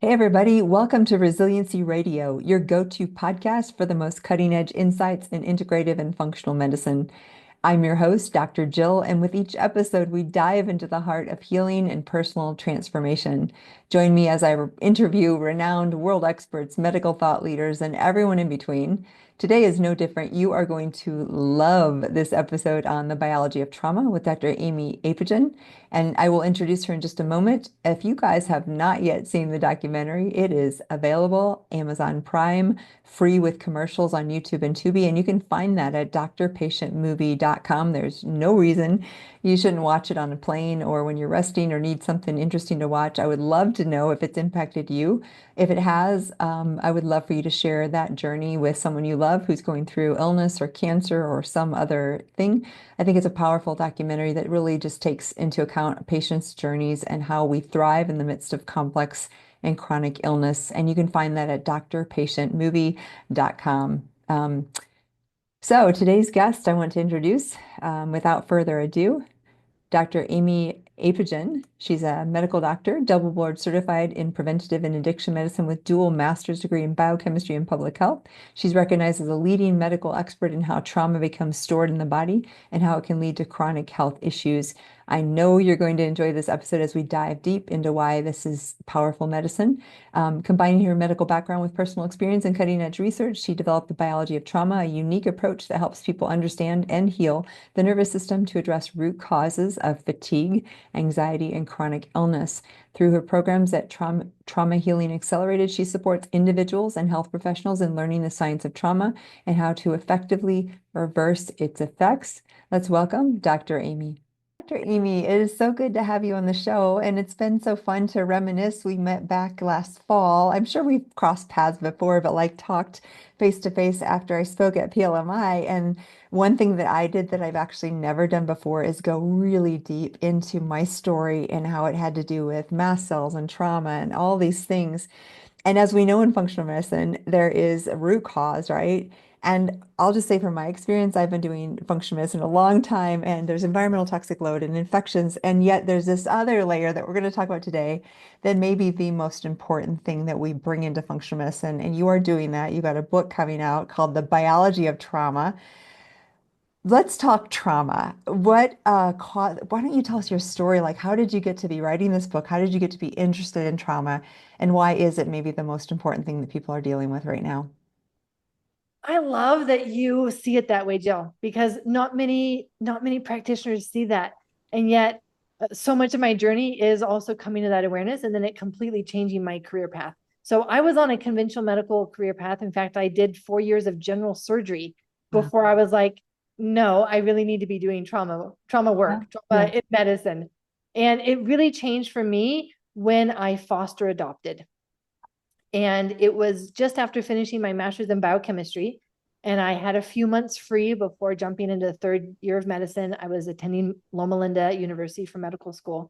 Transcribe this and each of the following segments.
Hey, everybody, welcome to Resiliency Radio, your go-to podcast for the most cutting-edge insights in integrative and functional medicine. I'm your host, Dr. Jill, and with each episode, we dive into the heart of healing and personal transformation. Join me as I interview renowned world experts, medical thought leaders, and everyone in between. Today is no different. You are going to love this episode on the biology of trauma with Dr. Aimie Apigian, and I will introduce her in just a moment. If you guys have not yet seen the documentary, it is available, Amazon Prime, free with commercials on YouTube and Tubi, and you can find that at drpatientmovie.com. There's no reason you shouldn't watch it on a plane or when you're resting or need something interesting to watch. I would love to know if it's impacted you. If it has, I would love for you to share that journey with someone you love who's going through illness or cancer or some other thing. I think it's a powerful documentary that really just takes into account patients' journeys and how we thrive in the midst of complex and chronic illness. And you can find that at drpatientmovie.com. So today's guest I want to introduce, without further ado, Dr. Aimie Apigian. She's a medical doctor, double board certified in preventative and addiction medicine with dual master's degree in biochemistry and public health. She's recognized as a leading medical expert in how trauma becomes stored in the body and how it can lead to chronic health issues. I know you're going to enjoy this episode as we dive deep into why this is powerful medicine. Combining her medical background with personal experience and cutting edge research, she developed the biology of trauma, a unique approach that helps people understand and heal the nervous system to address root causes of fatigue, anxiety, and chronic illness. Through her programs at Trauma Healing Accelerated, she supports individuals and health professionals in learning the science of trauma and how to effectively reverse its effects. Let's welcome Dr. Aimie. Dr. Aimie, it is so good to have you on the show, and it's been so fun to reminisce. We met back last fall. I'm sure we've crossed paths before, but like talked face to face after I spoke at PLMI. And one thing that I did that I've actually never done before is go really deep into my story and how it had to do with mast cells and trauma and all these things. And as we know in functional medicine, there is a root cause, right? And I'll just say from my experience, I've been doing functional medicine a long time, and there's environmental toxic load and infections. And yet there's this other layer that we're going to talk about today that may be the most important thing that we bring into functional medicine. And you are doing that. You got a book coming out called The Biology of Trauma. Let's talk trauma. Why don't you tell us your story? Like, how did you get to be writing this book? How did you get to be interested in trauma? And why is it maybe the most important thing that people are dealing with right now? I love that you see it that way, Jill, because not many practitioners see that. And yet so much of my journey is also coming to that awareness and then it completely changing my career path. So I was on a conventional medical career path. In fact, I did 4 years of general surgery Wow. before I was like, no, I really need to be doing trauma Yeah. work, Yeah. trauma in medicine. And it really changed for me when I foster adopted. And it was just after finishing my master's in biochemistry. And I had a few months free before jumping into the third year of medicine. I was attending Loma Linda University for medical school.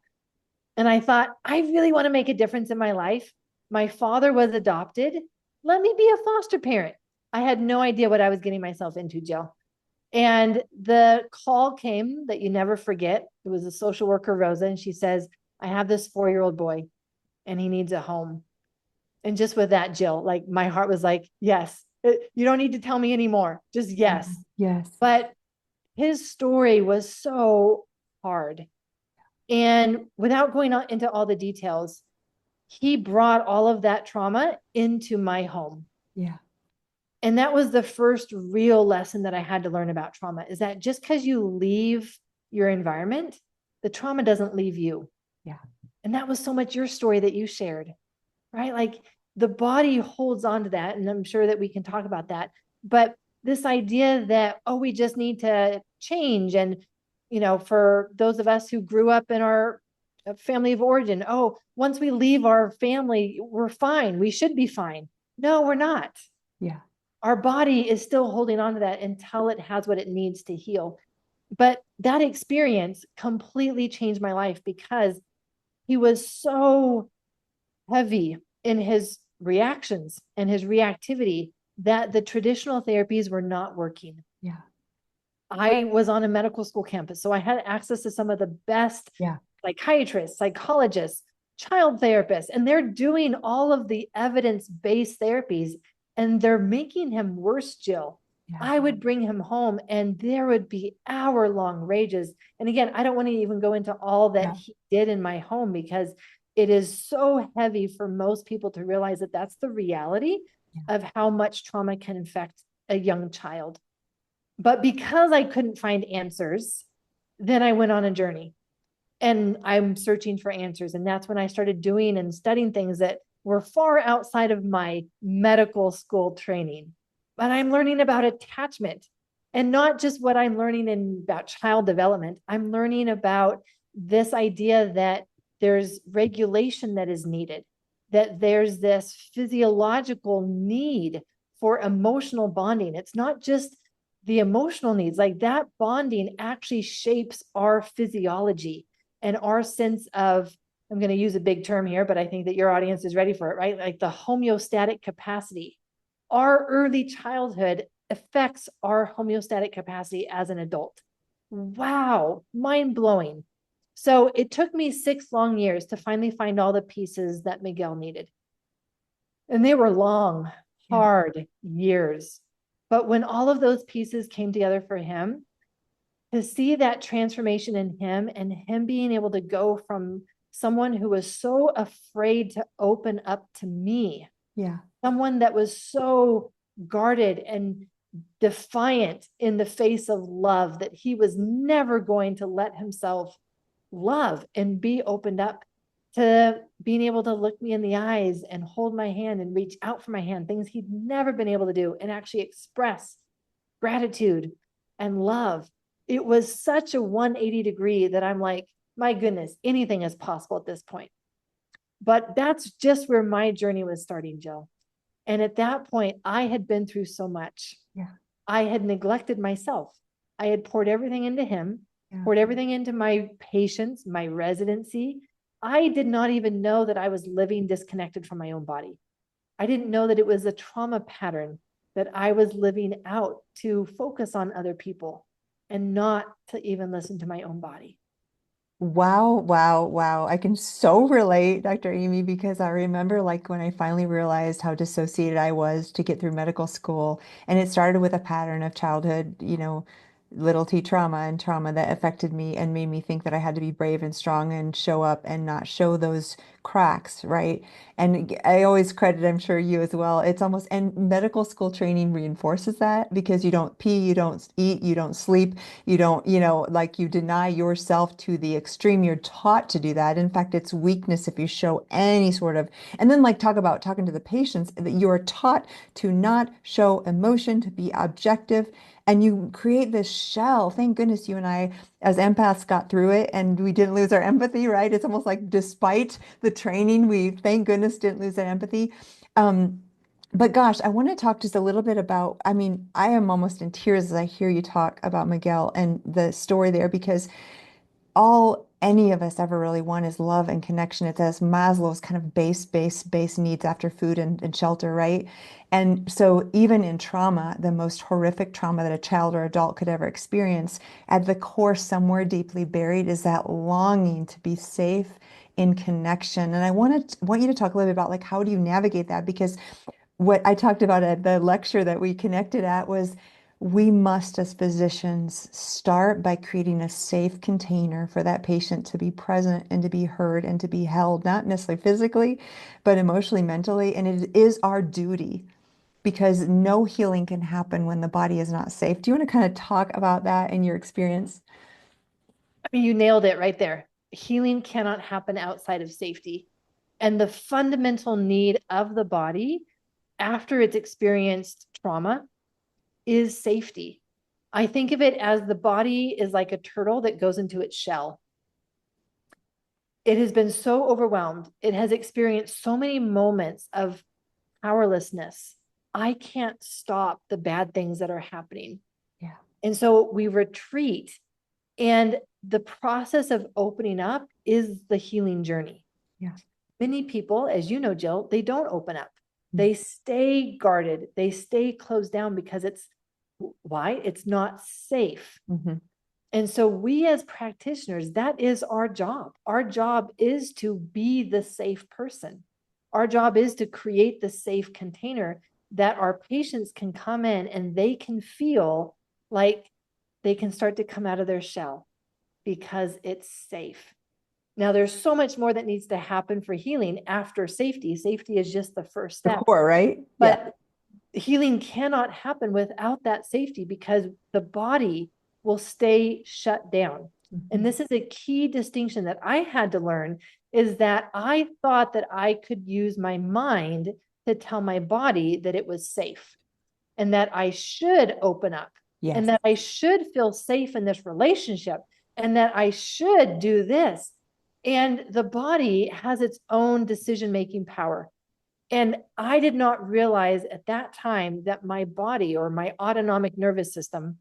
And I thought, I really want to make a difference in my life. My father was adopted. Let me be a foster parent. I had no idea what I was getting myself into, Jill. And the call came that you never forget. It was a social worker, Rosa, and she says, I have this 4-year-old boy and he needs a home. And just with that, Jill, like my heart was like, yes, you don't need to tell me anymore. Just Yeah. yes. Yes. But his story was so hard. And without going on into all the details, he brought all of that trauma into my home. Yeah. And that was the first real lesson that I had to learn about trauma is that just because you leave your environment, the trauma doesn't leave you. Yeah. And that was so much your story that you shared, right? Like the body holds on to that. And I'm sure that we can talk about that. But this idea that, oh, we just need to change. And, for those of us who grew up in our family of origin, oh, once we leave our family, we're fine. We should be fine. No, we're not. Yeah. Our body is still holding on to that until it has what it needs to heal. But that experience completely changed my life because he was so heavy in his reactions and his reactivity that the traditional therapies were not working. Yeah. I was on a medical school campus, so I had access to some of the best Yeah. psychiatrists, psychologists, child therapists, and they're doing all of the evidence-based therapies, and they're making him worse, Jill. Yeah. I would bring him home and there would be hour-long rages. And again, I don't want to even go into all that he did in my home, because it is so heavy for most people to realize that that's the reality of how much trauma can affect a young child. But because I couldn't find answers, then I went on a journey and I'm searching for answers. And that's when I started doing and studying things that were far outside of my medical school training. But I'm learning about attachment, and not just what I'm learning about child development. I'm learning about this idea that there's regulation that is needed, that there's this physiological need for emotional bonding. It's not just the emotional needs, like that bonding actually shapes our physiology and our sense of, I'm going to use a big term here, but I think that your audience is ready for it, right? Like the homeostatic capacity. Our early childhood affects our homeostatic capacity as an adult. Wow, mind blowing. So it took me 6 long years to finally find all the pieces that Miguel needed. And they were long, hard years. But when all of those pieces came together for him, to see that transformation in him and him being able to go from someone who was so afraid to open up to me, someone that was so guarded and defiant in the face of love, that he was never going to let himself love and be opened up, to being able to look me in the eyes and hold my hand and reach out for my hand, things he'd never been able to do, and actually express gratitude and love. It was such a 180 degree that I'm like, my goodness, anything is possible at this point. But that's just where my journey was starting, Jill. And at that point, I had been through so much. I had neglected myself. I had poured everything into him, poured everything into my patients, my residency. I did not even know that I was living disconnected from my own body. I didn't know that it was a trauma pattern that I was living out to focus on other people and not to even listen to my own body. Wow, wow, wow. I can so relate, Dr. Aimie, because I remember like when I finally realized how dissociated I was to get through medical school. And it started with a pattern of childhood, little t trauma and trauma that affected me and made me think that I had to be brave and strong and show up and not show those cracks, right? And I always credit, I'm sure you as well. It's almost, and medical school training reinforces that because you don't pee, you don't eat, you don't sleep, you don't, like you deny yourself to the extreme. You're taught to do that. In fact, it's weakness if you show any sort of, and then like talk about talking to the patients, that you are taught to not show emotion, to be objective. And you create this shell. Thank goodness you and I, as empaths, got through it and we didn't lose our empathy, right? It's almost like despite the training, we, thank goodness, didn't lose that empathy. Um, but gosh, I want to talk just a little bit about, I mean, I am almost in tears as I hear you talk about Miguel and the story there, because all any of us ever really want is love and connection. It's as Maslow's kind of base needs after food and shelter, right? And so even in trauma, the most horrific trauma that a child or adult could ever experience, at the core, somewhere deeply buried, is that longing to be safe in connection. And I want you to talk a little bit about like how do you navigate that? Because what I talked about at the lecture that we connected at was we must, as physicians, start by creating a safe container for that patient to be present and to be heard and to be held, not necessarily physically, but emotionally, mentally. And it is our duty because no healing can happen when the body is not safe. Do you want to kind of talk about that in your experience? I mean, you nailed it right there. Healing cannot happen outside of safety. And the fundamental need of the body after it's experienced trauma is safety. I think of it as the body is like a turtle that goes into its shell. It has been so overwhelmed. It has experienced so many moments of powerlessness. I can't stop the bad things that are happening. Yeah. And so we retreat. And the process of opening up is the healing journey. Yeah. Many people, as you know, Jill, they don't open up. Mm. They stay guarded. They stay closed down because it's why? It's not safe. Mm-hmm. And so we as practitioners, that is our job. Our job is to be the safe person. Our job is to create the safe container that our patients can come in and they can feel like they can start to come out of their shell because it's safe. Now, there's so much more that needs to happen for healing after safety. Safety is just the first The step. core, right? But healing cannot happen without that safety because the body will stay shut down. And this is a key distinction that I had to learn, is that I thought that I could use my mind to tell my body that it was safe and that I should open up and that I should feel safe in this relationship and that I should do this. And the body has its own decision-making power. And I did not realize at that time that my body or my autonomic nervous system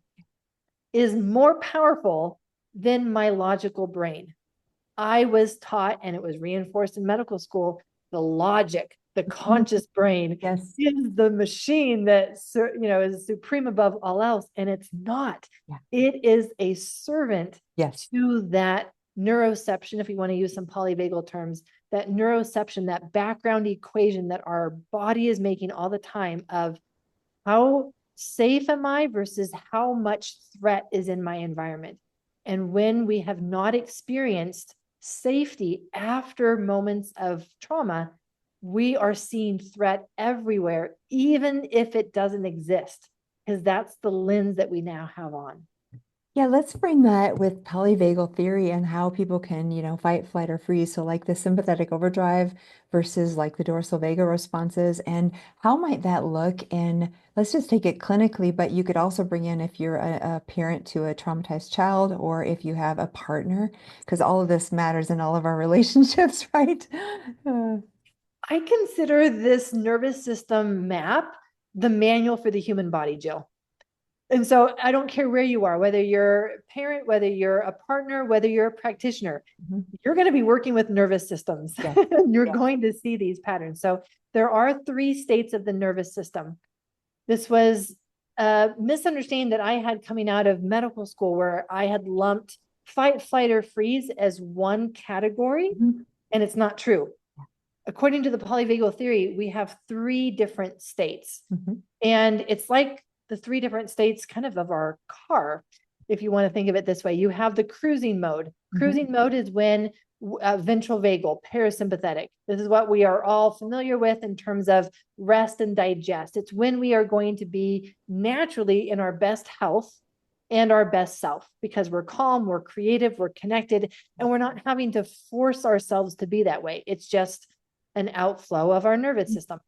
is more powerful than my logical brain. I was taught, and it was reinforced in medical school, the logic, the conscious brain Yes. is the machine that is supreme above all else, and it's not. Yeah. It is a servant Yes. to that neuroception, if you want to use some polyvagal terms, that neuroception, that background equation that our body is making all the time of how safe am I versus how much threat is in my environment. And when we have not experienced safety after moments of trauma, we are seeing threat everywhere, even if it doesn't exist, because that's the lens that we now have on. Yeah, let's bring that with polyvagal theory and how people can, fight, flight, or freeze. So like the sympathetic overdrive versus like the dorsal vagal responses. And how might that look in, let's just take it clinically, but you could also bring in if you're a parent to a traumatized child or if you have a partner, because all of this matters in all of our relationships, right? I consider this nervous system map the manual for the human body, Jill. And so I don't care where you are, whether you're a parent, whether you're a partner, whether you're a practitioner, you're going to be working with nervous systems. Yeah. You're going to see these patterns. So there are 3 states of the nervous system. This was a misunderstanding that I had coming out of medical school, where I had lumped fight, flight, or freeze as one category, and it's not true. According to the polyvagal theory, we have 3 different states. And it's like the 3 different states kind of our car, if you want to think of it this way. You have the cruising mode. Cruising mode is when ventral vagal, parasympathetic. This is what we are all familiar with in terms of rest and digest. It's when we are going to be naturally in our best health and our best self, because we're calm, we're creative, we're connected, and we're not having to force ourselves to be that way. It's just an outflow of our nervous system.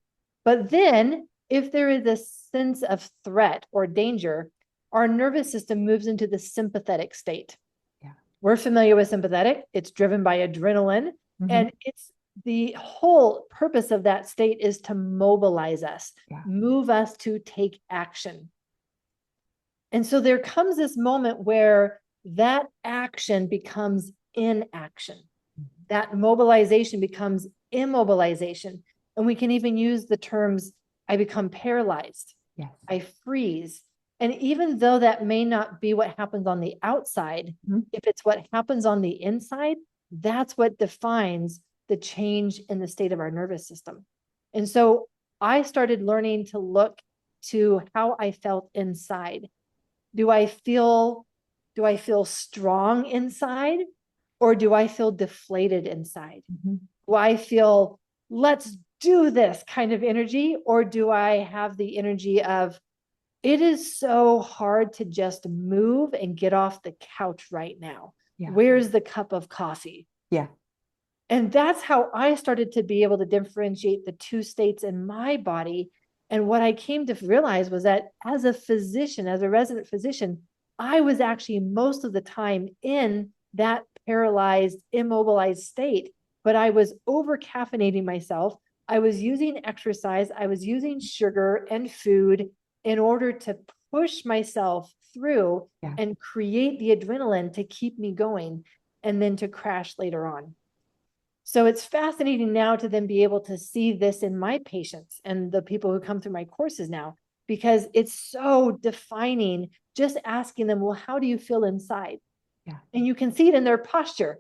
But then if there is a sense of threat or danger, our nervous system moves into the sympathetic state. Yeah. We're familiar with sympathetic. It's driven by adrenaline. And it's the whole purpose of that state is to mobilize us, move us to take action. And so there comes this moment where that action becomes inaction. That mobilization becomes immobilization. And we can even use the terms, I become paralyzed. Yes. I freeze. And even though that may not be what happens on the outside, if it's what happens on the inside, that's what defines the change in the state of our nervous system. And so I started learning to look to how I felt inside. Do I feel strong inside, or do I feel deflated inside? Do I feel, let's do this kind of energy, or do I have the energy of, it is so hard to just move and get off the couch right now. Yeah. Where's the cup of coffee? Yeah. And that's how I started to be able to differentiate the 2 states in my body. And what I came to realize was that as a physician, as a resident physician, I was actually most of the time in that paralyzed, immobilized state, but I was over caffeinating myself. I was using exercise. I was using sugar and food in order to push myself through and create the adrenaline to keep me going and then to crash later on. So it's fascinating now to then be able to see this in my patients and the people who come through my courses now, because it's so defining, just asking them, well, how do you feel inside? Yeah. And you can see it in their posture,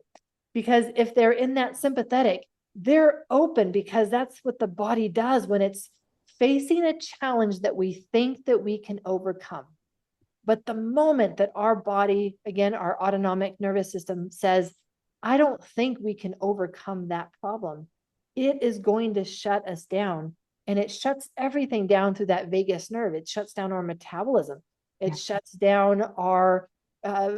because if they're in that sympathetic, they're open, because that's what the body does when it's facing a challenge that we think that we can overcome. But the moment that our body, again, our autonomic nervous system says, I don't think we can overcome that problem, it is going to shut us down. And it shuts everything down through that vagus nerve. It shuts down our metabolism. Yeah. It shuts down our uh,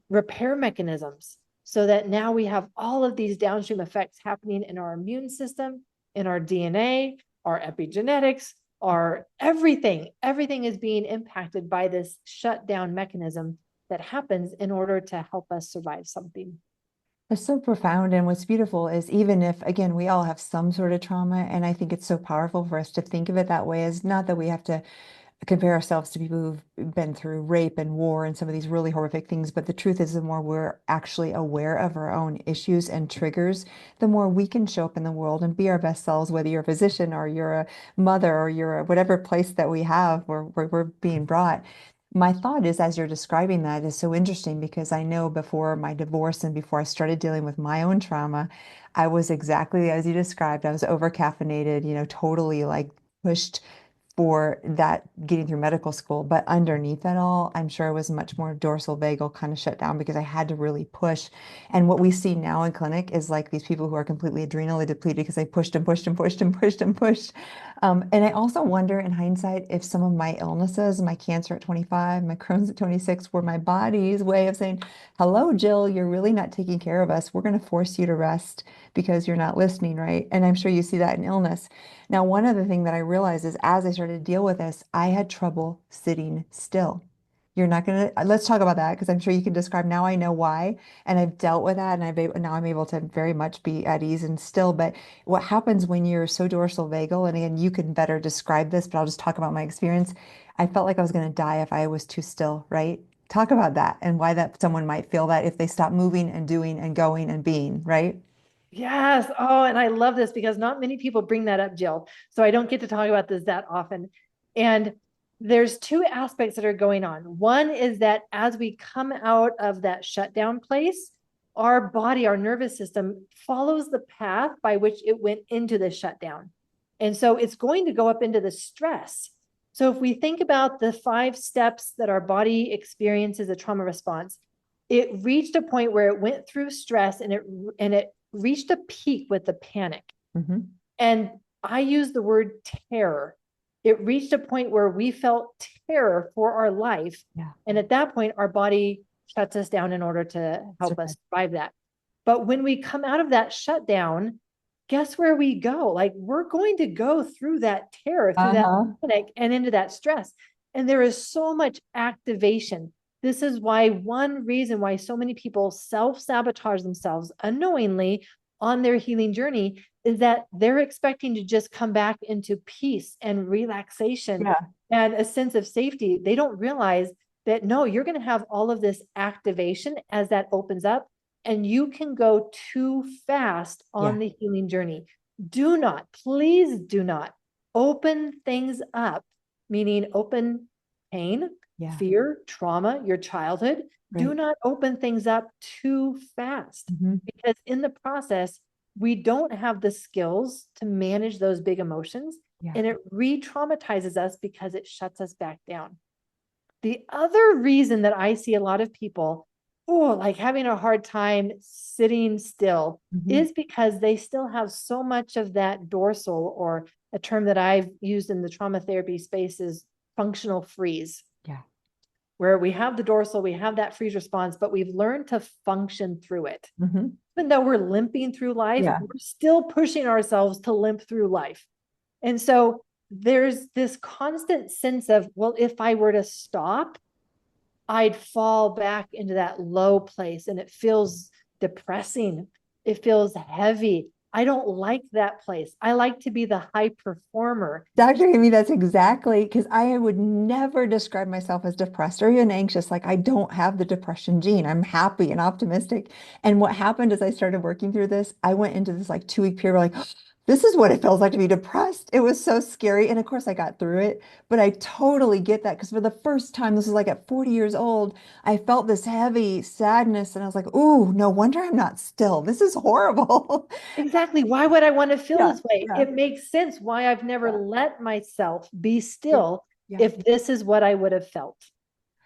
repair mechanisms, so that now we have all of these downstream effects happening in our immune system, in our DNA, our epigenetics, our everything is being impacted by this shutdown mechanism that happens in order to help us survive something. It's so profound. And what's beautiful is even if, again, we all have some sort of trauma, and I think it's so powerful for us to think of it that way, is not that we have to compare ourselves to people who've been through rape and war and some of these really horrific things. But the truth is, the more we're actually aware of our own issues and triggers, the more we can show up in the world and be our best selves, whether you're a physician or you're a mother or you're a whatever place that we have where we're being brought. My thought is, as you're describing that, is so interesting because I know before my divorce and before I started dealing with my own trauma, I was exactly as you described. I was over caffeinated, totally like pushed for that getting through medical school. But underneath it all, I'm sure it was much more dorsal vagal kind of shut down because I had to really push. And what we see now in clinic is like these people who are completely adrenally depleted because they pushed and pushed and pushed and pushed and pushed. And I also wonder in hindsight if some of my illnesses, my cancer at 25, my Crohn's at 26, were my body's way of saying, hello, Jill, you're really not taking care of us. We're going to force you to rest because you're not listening, right? And I'm sure you see that in illness. Now, one other thing that I realized is as I started to deal with this, I had trouble sitting still. You're not going to, let's talk about that because I'm sure you can describe. Now I know why, and I've dealt with that, and now I'm able to very much be at ease and still. But what happens when you're so dorsal vagal, and again, you can better describe this, but I'll just talk about my experience. I felt like I was going to die if I was too still, right? Talk about that and why that someone might feel that if they stop moving and doing and going and being, right? Yes. Oh, and I love this because not many people bring that up, Jill. So I don't get to talk about this that often. And there's two aspects that are going on. One is that as we come out of that shutdown place, our body, our nervous system follows the path by which it went into the shutdown. And so it's going to go up into the stress. So if we think about the 5 steps that our body experiences a trauma response, it reached a point where it went through stress, and it reached a peak with the panic. Mm-hmm. And I use the word terror. It reached a point where we felt terror for our life. Yeah. And at that point, our body shuts us down in order to help us survive that. But when we come out of that shutdown, guess where we go? Like, we're going to go through that terror, through that Uh-huh. panic, and into that stress. And there is so much activation. This is why one reason why so many people self-sabotage themselves unknowingly on their healing journey is that they're expecting to just come back into peace and relaxation Yeah. and a sense of safety. They don't realize that no, you're going to have all of this activation as that opens up, and you can go too fast on Yeah. the healing journey. Do not, please do not open things up, meaning open pain, Yeah. fear, trauma, your childhood. Do Right. not open things up too fast, Mm-hmm. because in the process, we don't have the skills to manage those big emotions, Yeah. and it re-traumatizes us because it shuts us back down. The other reason that I see a lot of people, like having a hard time sitting still, Mm-hmm. is because they still have so much of that dorsal, or a term that I've used in the trauma therapy space is functional freeze, Yeah. where we have the dorsal, we have that freeze response, but we've learned to function through it. Mm-hmm. Even though we're limping through life, Yeah. we're still pushing ourselves to limp through life. And so there's this constant sense of, well, if I were to stop, I'd fall back into that low place, and it feels depressing. It feels heavy. I don't like that place. I like to be the high performer. Dr. Amy, that's exactly because I would never describe myself as depressed or even anxious. Like I don't have the depression gene. I'm happy and optimistic. And what happened as I started working through this, I went into this like 2-week period like, this is what it feels like to be depressed. It was so scary. And of course, I got through it, but I totally get that because for the first time, this was like at 40 years old, I felt this heavy sadness. And I was like, ooh, no wonder I'm not still. This is horrible. Exactly. Why would I want to feel Yeah, this way? yeah, It makes sense why I've never yeah, let myself be yeah, still yeah. if this is what I would have felt.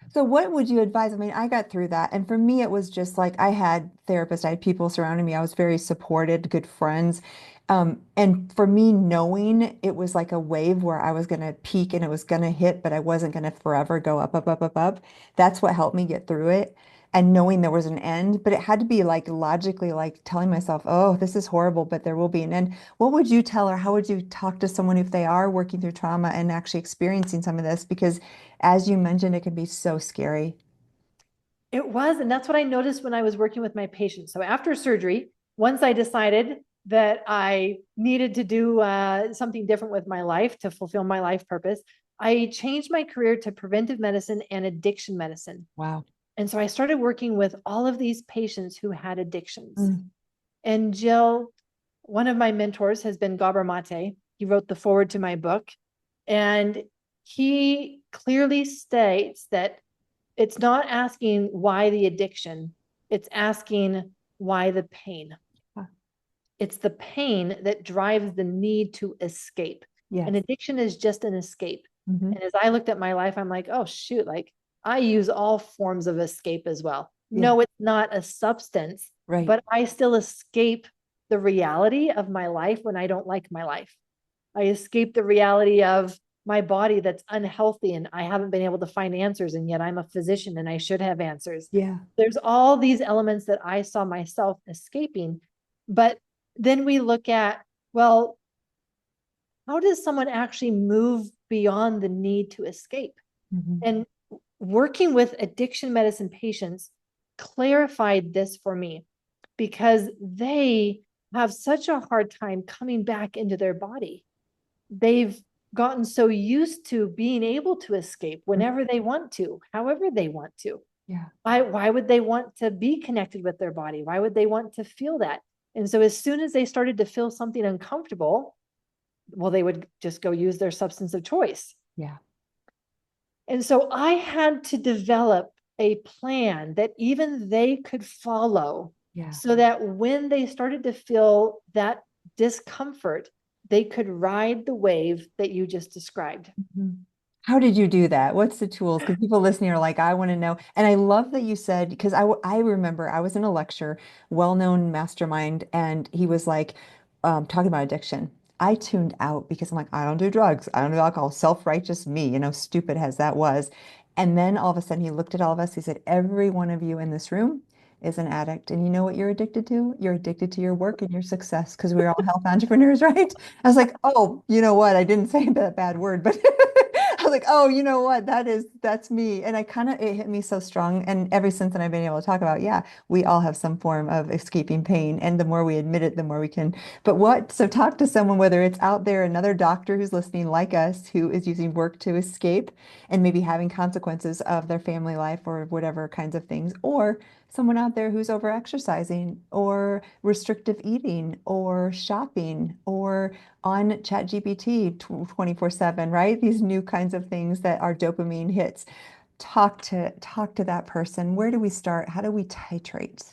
So what would you advise? I mean, I got through that. And for me, it was just like I had therapists, I had people surrounding me. I was very supported, good friends. And for me, knowing it was like a wave where I was going to peak and it was going to hit, but I wasn't going to forever go up, up, up, up, up. That's what helped me get through it. And knowing there was an end, but it had to be like logically, like telling myself, oh, this is horrible, but there will be an end. What would you tell or how would you talk to someone if they are working through trauma and actually experiencing some of this? Because as you mentioned, it can be so scary. It was, and that's what I noticed when I was working with my patients. So after surgery, once I decided that I needed to do something different with my life to fulfill my life purpose, I changed my career to preventive medicine and addiction medicine. Wow. And so I started working with all of these patients who had addictions. Mm, And Jill, one of my mentors has been Gabor Mate. He wrote the forward to my book. And he clearly states that it's not asking why the addiction, it's asking why the pain. ah, It's the pain that drives the need to escape. yes. An addiction is just an escape. Hmm. And as I looked at my life, I'm like, oh, shoot, like I use all forms of escape as well. Yeah. No, it's not a substance, Right. but I still escape the reality of my life when I don't like my life. I escape the reality of my body that's unhealthy and I haven't been able to find answers. And yet I'm a physician and I should have answers. Yeah. There's all these elements that I saw myself escaping. But then we look at, well, how does someone actually move beyond the need to escape? Hmm. And working with addiction medicine patients clarified this for me because they have such a hard time coming back into their body. They've gotten so used to being able to escape whenever they want to, however they want to. Yeah. Why would they want to be connected with their body? Why would they want to feel that? And so as soon as they started to feel something uncomfortable, well, they would just go use their substance of choice. Yeah. And so I had to develop a plan that even they could follow Yeah. so that when they started to feel that discomfort, they could ride the wave that you just described. Mhm. How did you do that? What's the tools? Because people listening are like, I want to know. And I love that you said, because I remember I was in a lecture, well-known mastermind, and he was like talking about addiction. I tuned out because I'm like, I don't do drugs. I don't do alcohol. Self-righteous me, stupid as that was. And then all of a sudden he looked at all of us. He said, every one of you in this room is an addict. And you know what you're addicted to? You're addicted to your work and your success because we're all health entrepreneurs, right? I was like, oh, you know what? I didn't say that bad word, but I was like, oh, you know what? That's me. And it hit me so strong. And ever since then, I've been able to talk about, yeah, we all have some form of escaping pain. And the more we admit it, the more we can. So talk to someone, whether it's out there, another doctor who's listening like us, who is using work to escape and maybe having consequences of their family life or whatever kinds of things, or someone out there who's over exercising or restrictive eating or shopping or on ChatGPT 24/7, right? These new kinds of things that are dopamine hits. Talk to that person. Where do we start? How do we titrate?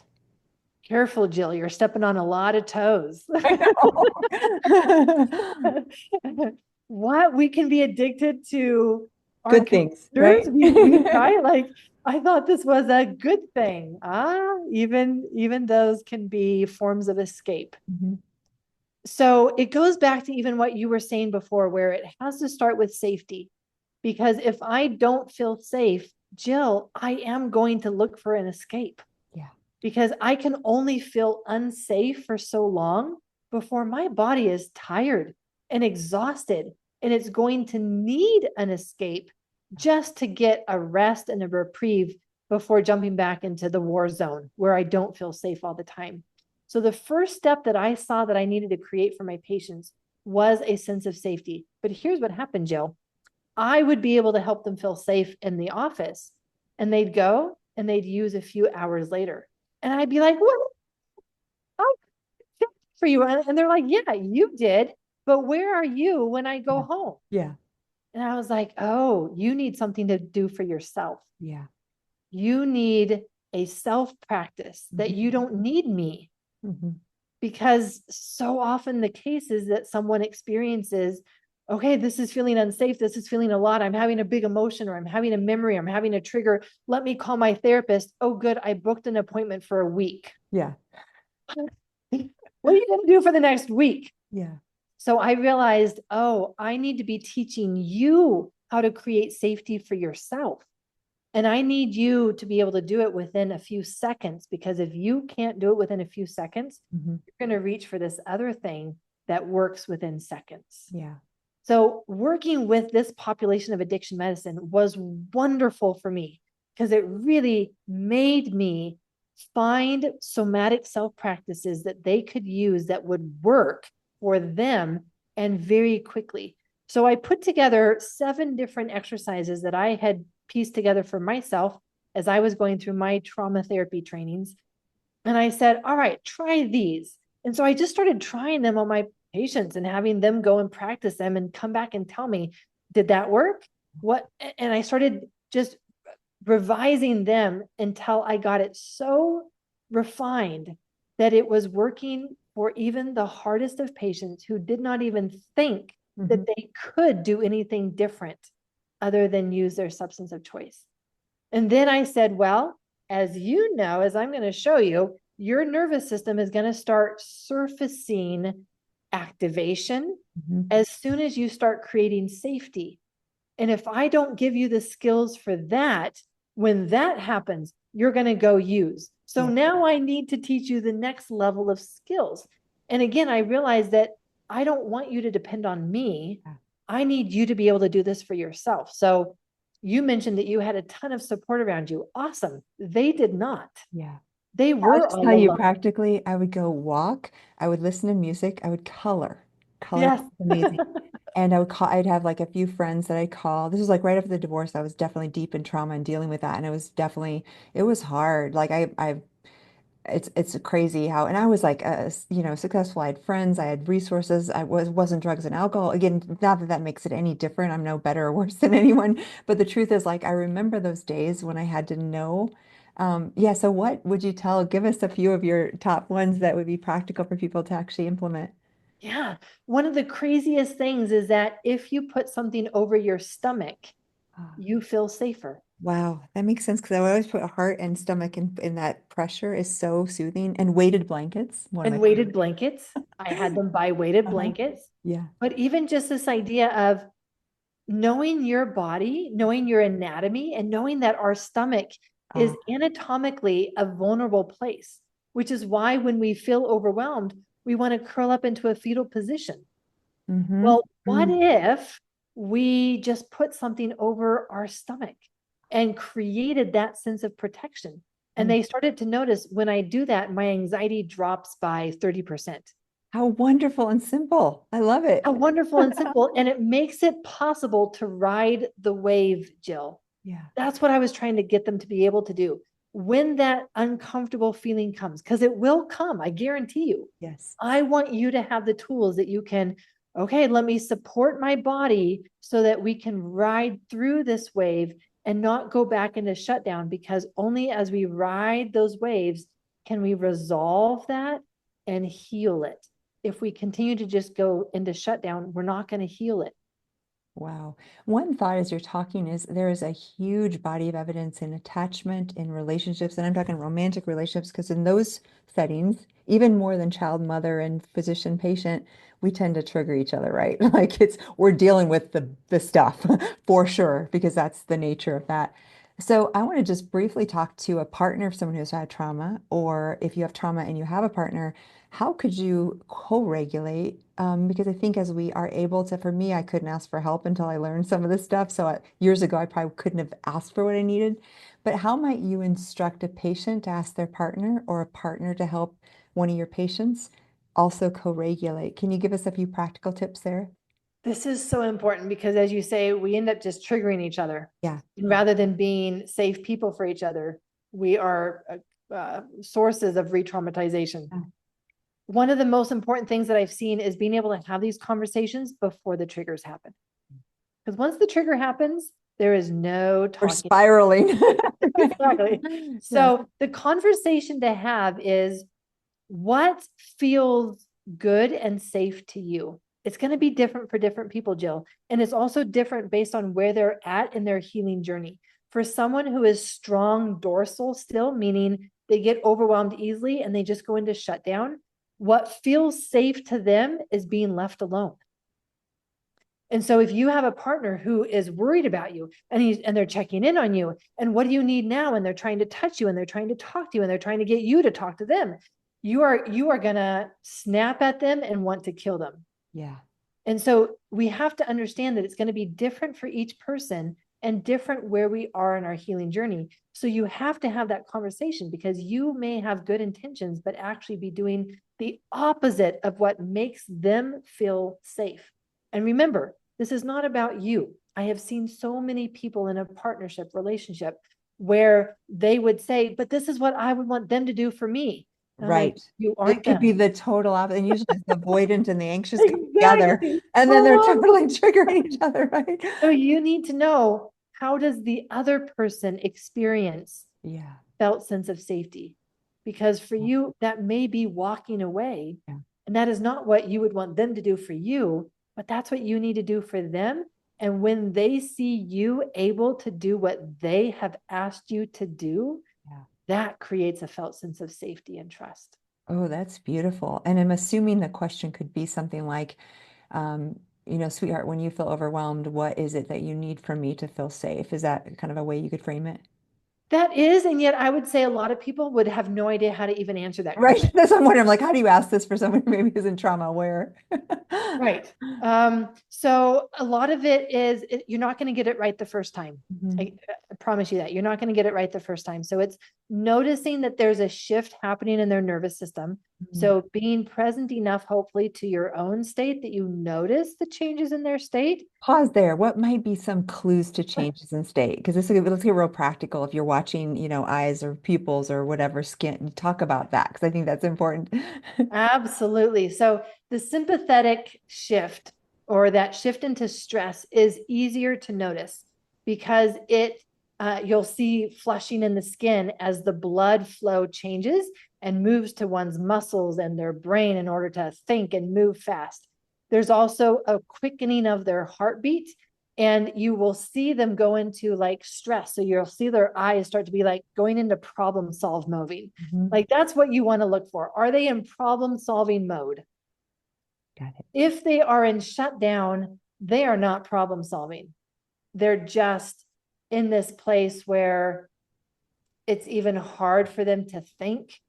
Careful, Jill, you're stepping on a lot of toes. I know. What? We can be addicted to our Good things, computers? right? We try like I thought this was a good thing. Even those can be forms of escape. Mhm. So it goes back to even what you were saying before, where it has to start with safety. Because if I don't feel safe, Jill, I am going to look for an escape Yeah. because I can only feel unsafe for so long before my body is tired and exhausted. And it's going to need an escape just to get a rest and a reprieve before jumping back into the war zone where I don't feel safe all the time. So, the first step that I saw that I needed to create for my patients was a sense of safety. But here's what happened, Jill. I would be able to help them feel safe in the office, and they'd go and they'd use a few hours later. And I'd be like, what? for you. And they're like, yeah, you did. But where are you when I go Yeah. home? Yeah. And I was like, oh, you need something to do for yourself. Yeah. You need a self practice that Mhm. you don't need me. Mhm. Because so often the case is that someone experiences, okay, this is feeling unsafe. This is feeling a lot. I'm having a big emotion, or I'm having a memory. I'm having a trigger. Let me call my therapist. Oh, good. I booked an appointment for a week. Yeah. What are you going to do for the next week? Yeah. So I realized, oh, I need to be teaching you how to create safety for yourself. And I need you to be able to do it within a few seconds, because if you can't do it within a few seconds, Mhm. you're going to reach for this other thing that works within seconds. Yeah. So working with this population of addiction medicine was wonderful for me, because it really made me find somatic self practices that they could use that would work for them, and very quickly. So I put together 7 different exercises that I had pieced together for myself as I was going through my trauma therapy trainings. And I said, all right, try these. And so I just started trying them on my patients and having them go and practice them and come back and tell me, did that work? What? And I started just revising them until I got it so refined that it was working for even the hardest of patients who did not even think Mhm. that they could do anything different other than use their substance of choice. And then I said, well, as you know, as I'm going to show you, your nervous system is going to start surfacing activation Mhm. as soon as you start creating safety. And if I don't give you the skills for that, when that happens, you're going to go use. So Yeah. now I need to teach you the next level of skills. And again, I realized that I don't want you to depend on me. Yeah. I need you to be able to do this for yourself. So you mentioned that you had a ton of support around you. Awesome. They did not. Yeah. They I'll were just tell all you alone. practically, I would go walk, I would listen to music, I would color. Color Yes. was amazing. And I'd have like a few friends that I call. This was like right after the divorce. I was definitely deep in trauma and dealing with that. And it was hard. Like it's crazy how, and I was like, successful. I had friends, I had resources. Wasn't drugs and alcohol. Again, not that that makes it any different. I'm no better or worse than anyone. But the truth is, like, I remember those days when I had to know. Yeah. So what would you tell? Give us a few of your top ones that would be practical for people to actually implement. Yeah. One of the craziest things is that if you put something over your stomach, Ah, you feel safer. wow, that makes sense because I would always put a heart and stomach in that pressure is so soothing. And weighted blankets, one of my And favorites. weighted blankets, I had them buy weighted Uh-huh. blankets. Yeah. But even just this idea of knowing your body, knowing your anatomy, and knowing that our stomach is Ah, anatomically a vulnerable place, which is why when we feel overwhelmed, we want to curl up into a fetal position. mm-hmm. Well, what if we just put something over our stomach and created that sense of protection? And Mm. they started to notice, when I do that, my anxiety drops by 30%. How wonderful and simple. I love How it. wonderful and simple. And it makes it possible to ride the wave, Jill. Yeah. That's what I was trying to get them to be able to do. When that uncomfortable feeling comes, because it will come, I guarantee you. Yes. I want you to have the tools that you can, okay, let me support my body so that we can ride through this wave and not go back into shutdown, because only as we ride those waves can we resolve that and heal it. If we continue to just go into shutdown, we're not going to heal it. Wow. One thought as you're talking is there is a huge body of evidence in attachment, in relationships, and I'm talking romantic relationships, because in those settings, even more than child, mother, and physician patient, we tend to trigger each other, right? Like we're dealing with the stuff for sure, because that's the nature of that. So I want to just briefly talk to a partner of someone who's had trauma, or if you have trauma and you have a partner, how could you co-regulate? Because I think as we are able to, for me, I couldn't ask for help until I learned some of this stuff. So years ago, I probably couldn't have asked for what I needed. But how might you instruct a patient to ask their partner, or a partner to help one of your patients also co-regulate? Can you give us a few practical tips there? This is so important because, as you say, we end up just triggering each other. Yeah. Rather than being safe people for each other, we are sources of re traumatization. one of the most important things that I've seen is being able to have these conversations before the triggers happen. Because once the trigger happens, there is no We're talking. spiraling. Exactly. Yeah. So the conversation to have is, what feels good and safe to you? It's going to be different for different people, Jill. And it's also different based on where they're at in their healing journey. For someone who is strong dorsal still, meaning they get overwhelmed easily and they just go into shutdown, what feels safe to them is being left alone. And so if you have a partner who is worried about you and they're checking in on you, and what do you need now? And they're trying to touch you and they're trying to talk to you and they're trying to get you to talk to them. You are gonna snap at them and want to kill them. Yeah. And so we have to understand that it's going to be different for each person and different where we are in our healing journey. So you have to have that conversation, because you may have good intentions, but actually be doing the opposite of what makes them feel safe. And remember, this is not about you. I have seen so many people in a partnership relationship where they would say, but this is what I would want them to do for me. And I'm like, Right. you It aren't could them. be the total opposite. And usually it's the avoidant and the anxious come together, Exactly. and then they're Hello. totally triggering each other, right? So you need to know, how does the other person experience Yeah. felt sense of safety? Because for you, that may be walking away. Yeah. And that is not what you would want them to do for you, but that's what you need to do for them. And when they see you able to do what they have asked you to do, Yeah. that creates a felt sense of safety and trust. Oh, that's beautiful. And I'm assuming the question could be something like, sweetheart, when you feel overwhelmed, what is it that you need from me to feel safe? Is that kind of a way you could frame it? That is, and yet I would say a lot of people would have no idea how to even answer that Right. question. That's what I'm wondering. I'm like, how do you ask this for someone who maybe isn't trauma aware? Right. So a lot of it is, you're not going to get it right the first time. Mhm. I promise you that you're not going to get it right the first time. So it's noticing that there's a shift happening in their nervous system. Mhm. So being present enough, hopefully, to your own state that you notice the changes in their state. Pause there. What might be some clues to changes in state? Because let's get real practical. If you're watching, eyes or pupils or whatever skin, talk about that because I think that's important. Absolutely. So the sympathetic shift, or that shift into stress, is easier to notice because you'll see flushing in the skin as the blood flow changes and moves to one's muscles and their brain in order to think and move fast. There's also a quickening of their heartbeat, and you will see them go into like stress. So you'll see their eyes start to be like going into problem solve moving. Mhm. Like that's what you want to look for. Are they in problem solving mode? Got it. If they are in shutdown, they are not problem solving. They're just in this place where it's even hard for them to think.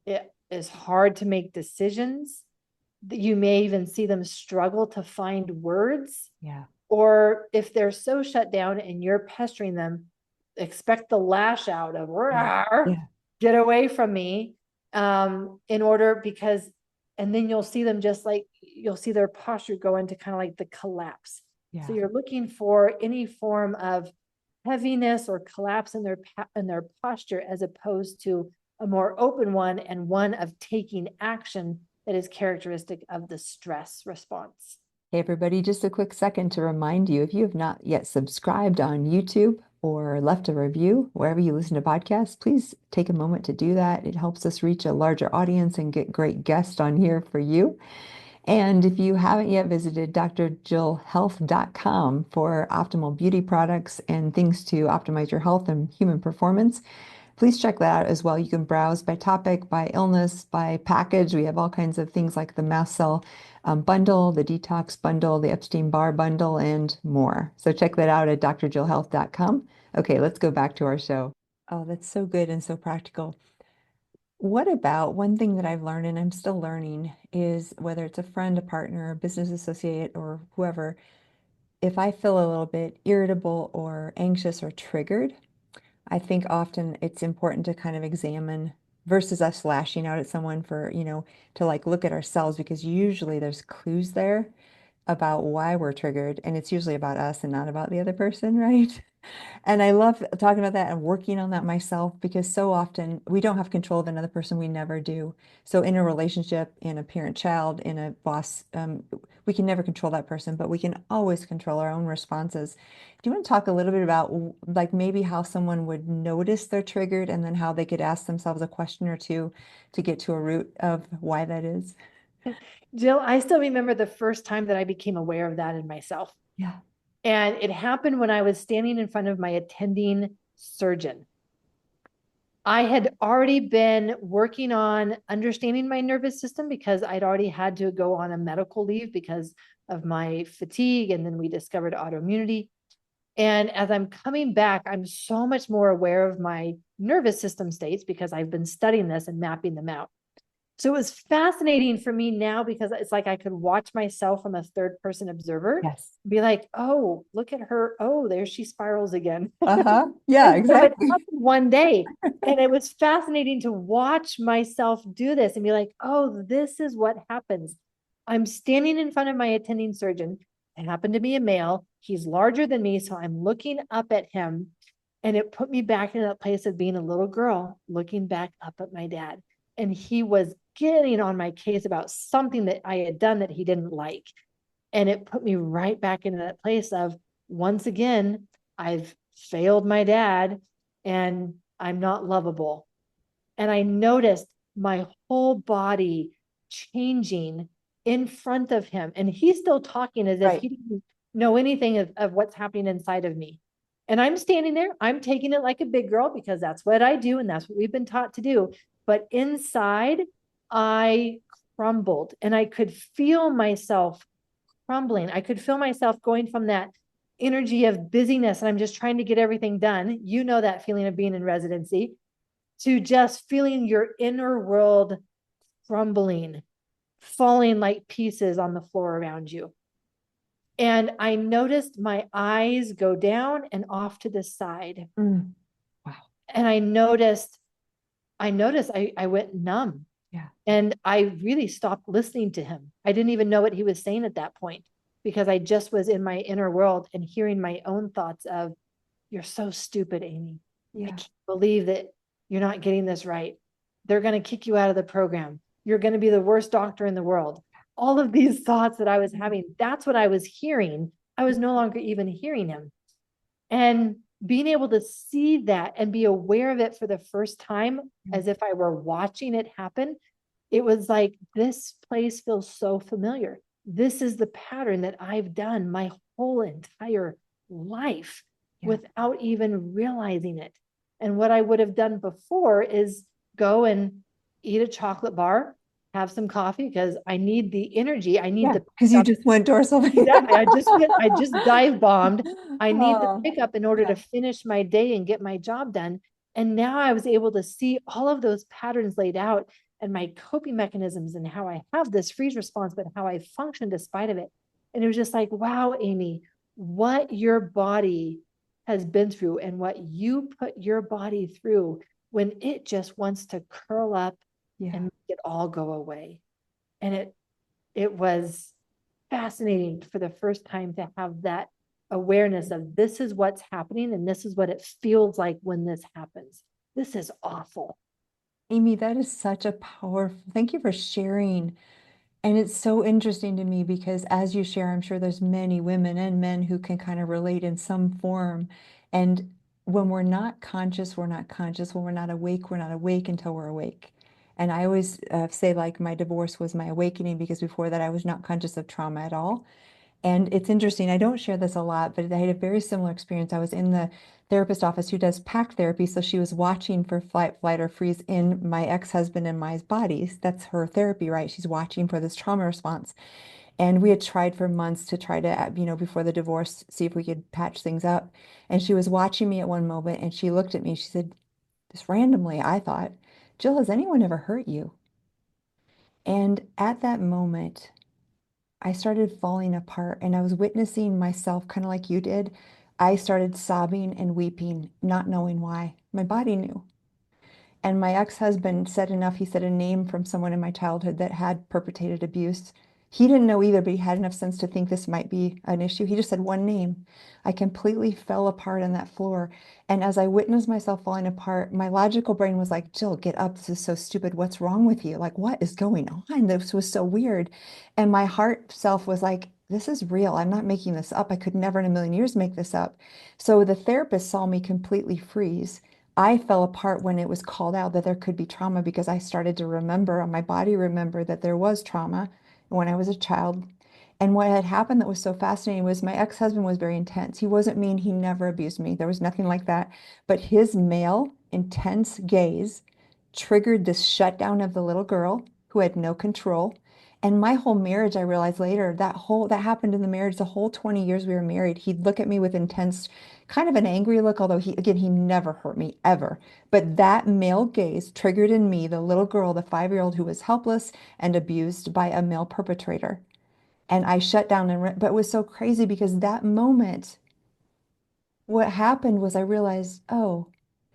It is hard to make decisions. You may even see them struggle to find words. Yeah. Or if they're so shut down and you're pestering them, expect the lash out of Yeah. Yeah. get away from me, in order, because, and then you'll see them just like, you'll see their posture go into kind of like the collapse. So Yeah. you're looking for any form of heaviness or collapse in their posture, as opposed to a more open one, and one of taking action that is characteristic of the stress response. Hey, everybody, just a quick second to remind you, if you have not yet subscribed on YouTube or left a review wherever you listen to podcasts, please take a moment to do that. It helps us reach a larger audience and get great guests on here for you. And if you haven't yet visited drjillhealth.com for optimal beauty products and things to optimize your health and human performance, please check that out as well. You can browse by topic, by illness, by package. We have all kinds of things like the mast cell bundle, the detox bundle, the Epstein Barr bundle, and more. So check that out at drjillhealth.com. Okay, let's go back to our show. Oh, that's so good and so practical. What about one thing that I've learned and I'm still learning is whether it's a friend, a partner, a business associate, or whoever, if I feel a little bit irritable or anxious or triggered, I think often it's important to kind of examine versus us lashing out at someone for, to like look at ourselves because usually there's clues there about why we're triggered and it's usually about us and not about the other person, right? And I love talking about that and working on that myself because so often we don't have control of another person. We never do. So in a relationship, in a parent-child, in a boss, we can never control that person, but we can always control our own responses. Do you want to talk a little bit about like maybe how someone would notice they're triggered and then how they could ask themselves a question or two to get to a root of why that is? Jill, I still remember the first time that I became aware of that in myself. Yeah. And it happened when I was standing in front of my attending surgeon. I had already been working on understanding my nervous system because I'd already had to go on a medical leave because of my fatigue. And then we discovered autoimmunity. And as I'm coming back, I'm so much more aware of my nervous system states because I've been studying this and mapping them out. So it was fascinating for me now because it's like I could watch myself from a third person observer, Yes. be like, oh, look at her. Oh, there she spirals again. Uh-huh. Yeah, And so it exactly. happened one day. And it was fascinating to watch myself do this and be like, oh, this is what happens. I'm standing in front of my attending surgeon. It happened to be a male. He's larger than me. So I'm looking up at him. And it put me back in that place of being a little girl, looking back up at my dad. And he was getting on my case about something that I had done that he didn't like. And it put me right back into that place of, once again, I've failed my dad and I'm not lovable. And I noticed my whole body changing in front of him. And he's still talking as if Right. he didn't know anything of what's happening inside of me. And I'm standing there, I'm taking it like a big girl because that's what I do. And that's what we've been taught to do. But inside, I crumbled and I could feel myself crumbling. I could feel myself going from that energy of busyness and I'm just trying to get everything done. You know that feeling of being in residency, to just feeling your inner world crumbling, falling like pieces on the floor around you. And I noticed my eyes go down and off to the side. Mm. Wow. And I went numb. Yeah. And I really stopped listening to him. I didn't even know what he was saying at that point because I just was in my inner world and hearing my own thoughts of, you're so stupid, Aimie. I Yeah. can't believe that you're not getting this right. They're going to kick you out of the program. You're going to be the worst doctor in the world. All of these thoughts that I was having, that's what I was hearing. I was no longer even hearing him. And being able to see that and be aware of it for the first time, as if I were watching it happen, it was like, this place feels so familiar. This is the pattern that I've done my whole entire life Yeah. without even realizing it. And what I would have done before is go and eat a chocolate bar, have some coffee because I need the energy. I need Yeah. the Because you pickup. just went dorsal. Exactly. I just dive bombed. I need the Oh, pickup in order yeah. to finish my day and get my job done. And now I was able to see all of those patterns laid out and my coping mechanisms and how I have this freeze response, but how I function despite of it. And it was just like, wow, Aimie, what your body has been through and what you put your body through when it just wants to curl up Yeah. and make it all go away. And it was fascinating for the first time to have that awareness of, this is what's happening and this is what it feels like when this happens. This is awful. Aimie, that is such a powerful, thank you for sharing. And it's so interesting to me because as you share, I'm sure there's many women and men who can kind of relate in some form. And when we're not conscious, we're not conscious. When we're not awake, we're not awake until we're awake. And I always say like my divorce was my awakening because before that I was not conscious of trauma at all. And it's interesting, I don't share this a lot, but I had a very similar experience. I was in the therapist office who does PAC therapy. So she was watching for fight, flight, or freeze in my ex-husband and my bodies. That's her therapy, right? She's watching for this trauma response. And we had tried for months to try to, before the divorce, see if we could patch things up. And she was watching me at one moment and she looked at me. She said, just randomly, I thought, Jill, has anyone ever hurt you? And at that moment, I started falling apart and I was witnessing myself kind of like you did. I started sobbing and weeping, not knowing why. My body knew. And my ex-husband said enough. He said a name from someone in my childhood that had perpetrated abuse He didn't know either, but he had enough sense to think this might be an issue. He just said one name. I completely fell apart on that floor. And as I witnessed myself falling apart, my logical brain was like, Jill, get up. This is so stupid. What's wrong with you? Like, what is going on? This was so weird. And my heart self was like, this is real. I'm not making this up. I could never in a million years make this up. So the therapist saw me completely freeze. I fell apart when it was called out that there could be trauma because I started to remember, my body remembered that there was trauma when I was a child. And what had happened that was so fascinating was my ex-husband was very intense. He wasn't mean. He never abused me. There was nothing like that. But his male, intense gaze triggered this shutdown of the little girl who had no control. And my whole marriage, I realized later, that happened in the marriage, the whole 20 years we were married. He'd look at me with intense, kind of an angry look, although he never hurt me ever. But that male gaze triggered in me the little girl, the 5-year-old who was helpless and abused by a male perpetrator. And I shut down but it was so crazy because that moment, what happened was I realized, oh,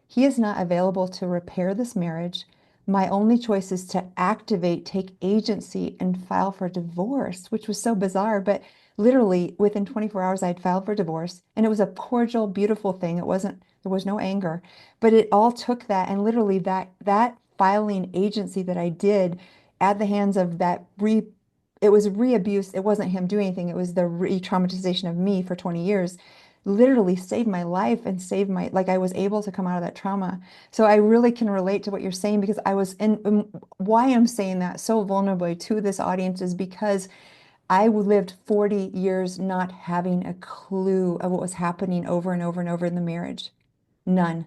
he is not available to repair this marriage. My only choice is to activate, take agency, and file for divorce, which was so bizarre. But literally within 24 hours, I had filed for divorce. And it was a cordial, beautiful thing. There was no anger. But it all took that. And literally that filing agency that I did at the hands of it was re-abuse. It wasn't him doing anything. It was the re-traumatization of me for 20 years literally saved my life and saved like I was able to come out of that trauma. So I really can relate to what you're saying because why I'm saying that so vulnerably to this audience is because I lived 40 years not having a clue of what was happening over and over and over in the marriage. None.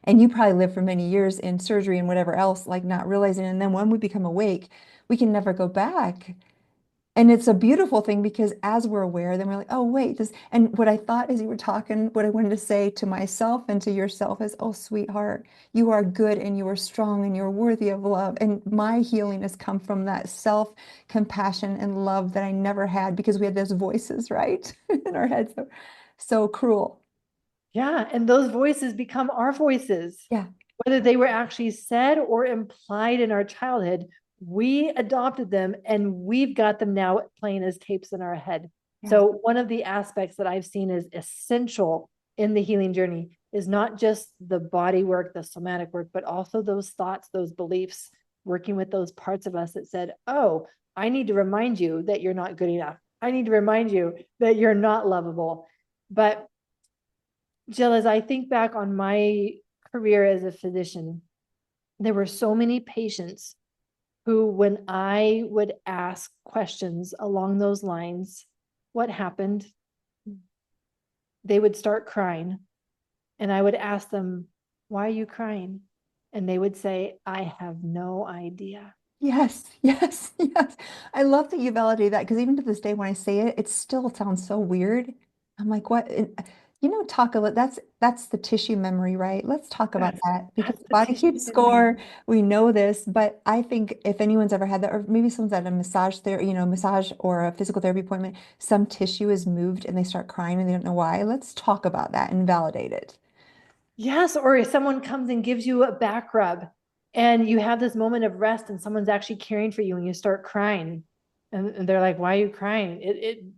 And you probably lived for many years in surgery and whatever else, like not realizing. And then when we become awake, we can never go back. And it's a beautiful thing because as we're aware, then we're like, oh, wait, this. And what I thought as you were talking, what I wanted to say to myself and to yourself is, oh, sweetheart, you are good and you are strong and you're worthy of love. And my healing has come from that self-compassion and love that I never had because we had those voices, right? In our heads. So cruel. Yeah. And those voices become our voices, Yeah. whether they were actually said or implied in our childhood. We adopted them and we've got them now playing as tapes in our head. Yeah. So, one of the aspects that I've seen is essential in the healing journey is not just the body work, the somatic work, but also those thoughts, those beliefs, working with those parts of us that said, oh, I need to remind you that you're not good enough. I need to remind you that you're not lovable. But Jill, as I think back on my career as a physician, there were so many patients who, when I would ask questions along those lines, what happened? They would start crying. And I would ask them, why are you crying? And they would say, I have no idea. Yes, yes, yes. I love that you validate that because even to this day, when I say it, it still sounds so weird. I'm like, what? Talk a little. That's the tissue memory, right? Let's talk about that because That's the the body tissue keeps memory. score. We know this, but I think if anyone's ever had that, or maybe someone's at a massage or a physical therapy appointment, some tissue is moved and they start crying and they don't know why. Let's talk about that and validate it. Yes, or if someone comes and gives you a back rub and you have this moment of rest and someone's actually caring for you and you start crying and they're like, why are you crying?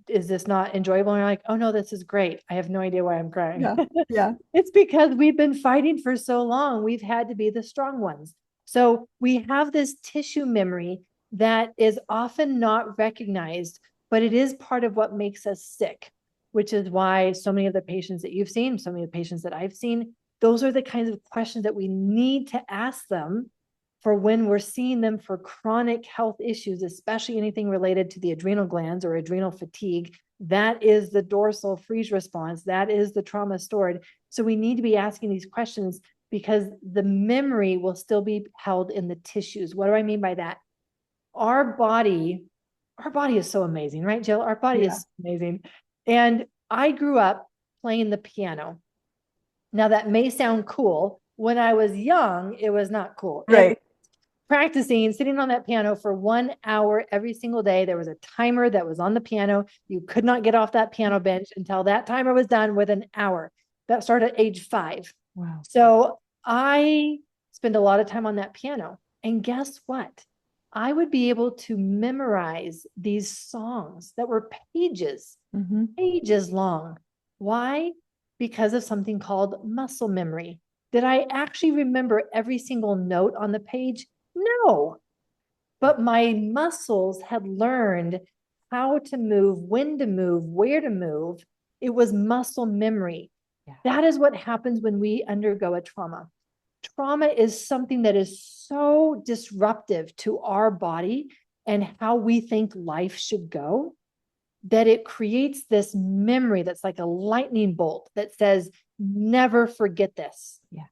Is this not enjoyable? And you're like, oh no, this is great. I have no idea why I'm crying. Yeah, yeah, It's because we've been fighting for so long. We've had to be the strong ones. So we have this tissue memory that is often not recognized, but it is part of what makes us sick, which is why so many of the patients that you've seen, so many of the patients that I've seen, those are the kinds of questions that we need to ask them for when we're seeing them for chronic health issues, especially anything related to the adrenal glands or adrenal fatigue. That is the dorsal freeze response. That is the trauma stored. So we need to be asking these questions because the memory will still be held in the tissues. What do I mean by that? Our body, our body is so amazing, right, Jill? Our body yeah. is amazing. And I grew up playing the piano. Now, that may sound cool. When I was young, it was not cool. Right. Practicing, sitting on that piano for 1 hour every single day. There was a timer that was on the piano. You could not get off that piano bench until that timer was done with an hour. That started at age 5. Wow. So I spent a lot of time on that piano. And guess what? I would be able to memorize these songs that were pages, Mm-hmm. pages long. Why? Because of something called muscle memory. Did I actually remember every single note on the page? No. But my muscles had learned how to move, when to move, where to move. It was muscle memory. Yeah. That is what happens when we undergo a trauma. Trauma is something that is so disruptive to our body and how we think life should go that it creates this memory that's like a lightning bolt that says, never forget this. Yeah.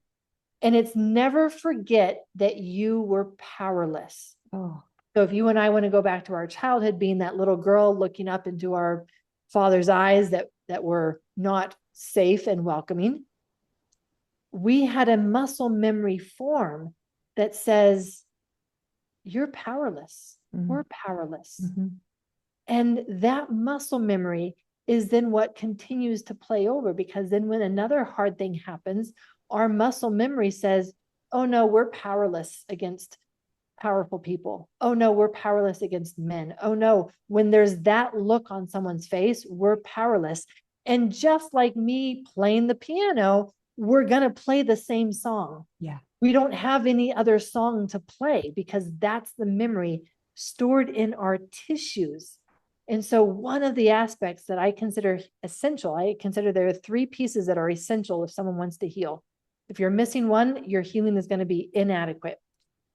And it's never forget that you were powerless. Oh, So if you and I want to go back to our childhood, being that little girl looking up into our father's eyes that were not safe and welcoming, we had a muscle memory form that says, you're powerless. mm-hmm. We're powerless. Mm-hmm. And that muscle memory is then what continues to play over, because then when another hard thing happens, our muscle memory says, oh no, we're powerless against powerful people. Oh no, we're powerless against men. Oh no, when there's that look on someone's face, we're powerless. And just like me playing the piano, we're going to play the same song. Yeah. We don't have any other song to play because that's the memory stored in our tissues. And so, one of the aspects that I consider essential, I consider there are three pieces that are essential if someone wants to heal. If you're missing one, your healing is going to be inadequate.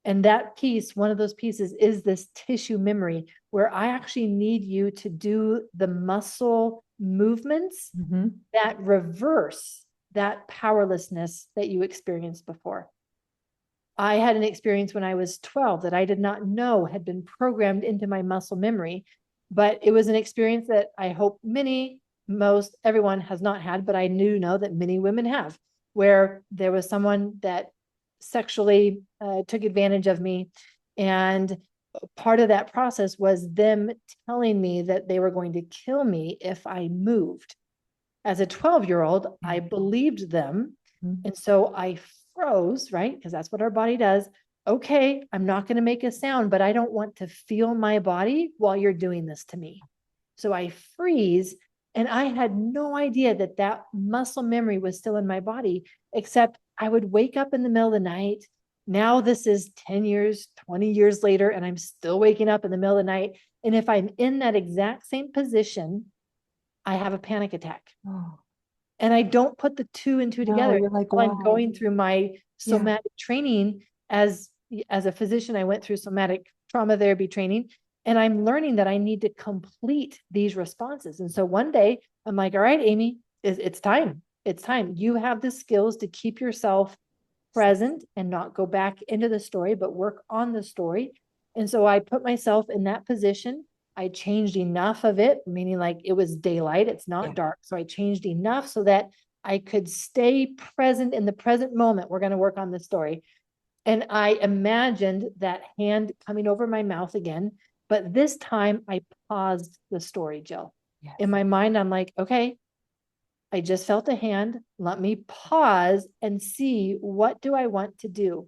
And that piece, one of those pieces, is this tissue memory, where I actually need you to do the muscle movements Mm-hmm. that reverse that powerlessness that you experienced before. I had an experience when I was 12 that I did not know had been programmed into my muscle memory, but it was an experience that I hope most, everyone has not had, but I do know that many women have, where there was someone that sexually took advantage of me. And part of that process was them telling me that they were going to kill me if I moved. As a 12-year-old, Yeah. I believed them. Mm-hmm. And so I froze, right? Because that's what our body does. Okay, I'm not going to make a sound, but I don't want to feel my body while you're doing this to me. So I freeze. And I had no idea that that muscle memory was still in my body, except I would wake up in the middle of the night. Now, this is 10 years, 20 years later, and I'm still waking up in the middle of the night. And if I'm in that exact same position, I have a panic attack. Oh, And I don't put the two and two no, together. you're like, While I'm why? going through my Yeah. somatic training as a physician, I went through somatic trauma therapy training, and I'm learning that I need to complete these responses. And so one day I'm like, all right, Aimie, it's time. It's time. You have the skills to keep yourself present and not go back into the story, but work on the story. And so I put myself in that position. I changed enough of it, meaning like it was daylight, it's not Yeah. dark. So I changed enough so that I could stay present in the present moment. We're going to work on the story. And I imagined that hand coming over my mouth again. But this time I paused the story, Jill. Yes. In my mind, I'm like, okay, I just felt a hand. Let me pause and see, what do I want to do?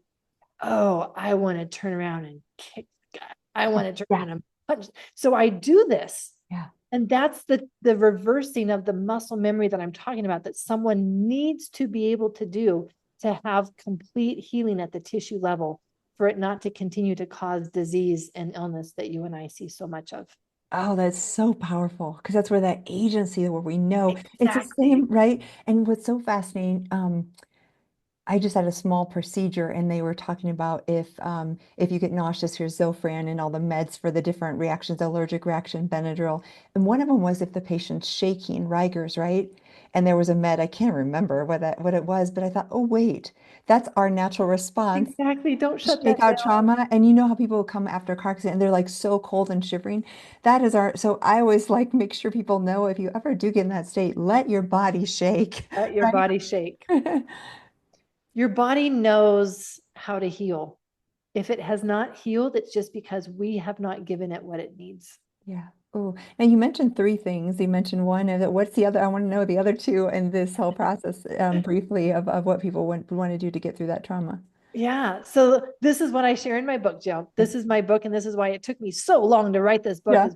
Oh, I want to turn around and kick the guy. I want to turn Yeah. around and punch. So I do this. Yeah. And that's the reversing of the muscle memory that I'm talking about, that someone needs to be able to do to have complete healing at the tissue level, for it not to continue to cause disease and illness that you and I see so much of. Oh, that's so powerful, because that's where that agency, where we know it's the Exactly. same, right? And what's so fascinating, I just had a small procedure, and they were talking about if you get nauseous, here's Zofran and all the meds for the different reactions, allergic reaction, Benadryl. And one of them was if the patient's shaking, Riger's, right? And there was a med, I can't remember what it was, but I thought, oh wait, that's our natural response. Exactly. Don't shut Shake that out down. trauma. And you know how people come after a car accident and they're like so cold and shivering? That is our, so I always like make sure people know, if you ever do get in that state, let your body shake, Let your right? body shake. Your body knows how to heal. If it has not healed, it's just because we have not given it what it needs. Yeah. Oh, now you mentioned three things. You mentioned one, and what's the other? I want to know the other two in this whole process, briefly, of what people want to do to get through that trauma. Yeah. So this is what I share in my book, Jill. Yeah. This is my book, and this is why it took me so long to write this book. Yeah. Is